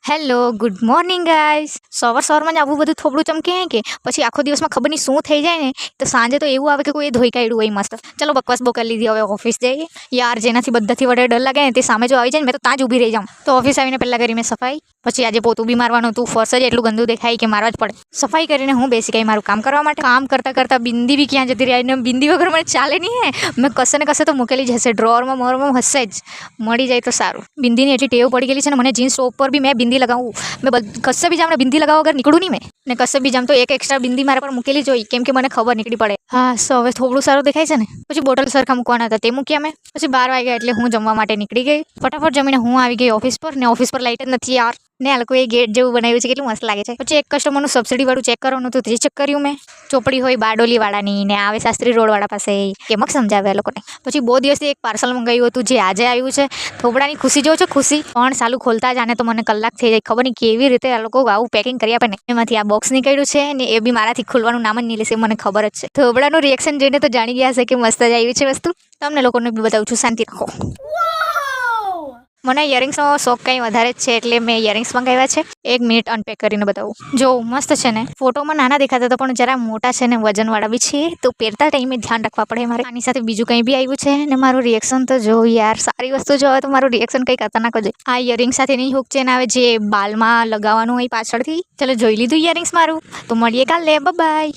Hello good morning guys. સવારમાં જ આવું બધું થોડું ચમકે કે પછી આખો દિવસમાં ખબર નહીં શું થઈ જાય ને તો સાંજે તો એવું આવે કે કોઈ ધોઈ કાઢ્યું હોય મસ્ત. ચલો બકવાસ બહુ કરી લીધી, હવે ઓફિસ જઈએ. યાર જેનાથી બધાથી વધારે ડર લાગે ને તે સામે જો આવી જાય ને મેં તો ત્યાં જ ઊભી રહી જાઉં. તો ઓફિસ આવીને પહેલાં કરી મેં સફાઈ, પછી આજે પોતું બી મારવાનું હતું. ફર્સ્ટ જ એટલું ગંદુ દેખાય કે મારવા જ પડે. સફાઈ કરીને હું બેસી ગઈ મારું કામ કરવા માટે. કામ કરતાં બિંદી બી ક્યાં જતી રહી, અને બિંદી વગર મને ચાલે નહીં હે. મેં કશે ને કશે તો મૂકેલી જ હશે, ડ્રોરમાં મોરમાં હશે જ, મળી જાય તો સારું. બિંદીની એટલી ટેવ પડી ગયેલી છે ને મને, જીન્સ ટોપ પર બી મેં બિંદી લગાવું. કશે બી જામ બિંદી લગાવવા વગર નીકળું નહીં મેં. ને કશે બી જામ તો એક એક્સ્ટ્રા બિંદી મારા પર મૂકેલી જોઈ, કેમ કે મને ખબર નીકળી પડે. હા સો હવે થોડું સારું દેખાય છે ને. પછી બોટલ સરખા મૂકવાના હતા તે મૂક્યા મેં. પછી 12 વાગ્યા એટલે હું જમવા માટે નીકળી ગઈ. ફટાફટ જમીને હું આવી ગઈ ઓફિસ પર, ને ઓફિસ પર લાઇટ જ નથી યાર. ને આ લોકોએ ગેટ જેવું બનાવ્યું છે, કેટલું મસ્ત લાગે છે. પછી એક કસ્ટમરનું સબસિડી વાળું ચેક કરવાનું હતું, તે ચેક કર્યું મેં. ચોપડી હોય બારડોલી વાળાની ને આવે શાસ્ત્રી રોડ વાળા પાસે, કેમક સમજાવે એ લોકોને. પછી બહુ દિવસથી એક પાર્સલ મંગાવ્યું હતું જે આજે આવ્યું છે. થોબડાની ખુશી જોઉં છો, ખુશી પણ સાલું ખોલતા જ આને તો મને કલાક થઈ જાય. ખબર નહીં કેવી રીતે આ લોકો આવું પેકિંગ કરી આપે ને. એમાંથી આ બોક્સ નીકળ્યું છે ને એ બી મારાથી ખુલવાનું નામ જ નહીં લેશે, મને ખબર જ છે. થોબડાનું રિએક્શન જોઈને તો જાણી ગયા હશે કે મસ્ત જ આવ્યું છે વસ્તુ. તમને લોકોને બી બતાવું છું, શાંતિ રાખો. મને ઇયરિંગ્સનો શોખ કંઈ વધારે જ છે, એટલે મેં ઇયરિંગ્સ મંગાવ્યા છે. 1 મિનિટ અનપેક કરીને બતાવું. જો મસ્ત છે ને, ફોટોમાં નાના દેખાતા હતા પણ જરા મોટા છે ને વજનવાળા બી છે, તો પહેરતા ટાઈમે ધ્યાન રાખવા પડે મારે. આની સાથે બીજું કંઈ બી આવ્યું છે ને મારું રિએક્શન તો જો યાર, સારી વસ્તુ જો હોય તો મારું રિએક્શન કંઈ ખતરનાક જ હોય. આ ઇયરિંગ સાથેની હુક ચેન આવે જે બાલમાં લગાવવાનું હોય પાછળથી. ચલો જોઈ લીધું ઇયરિંગ્સ મારું, તો મળીએ કાલે, બાય.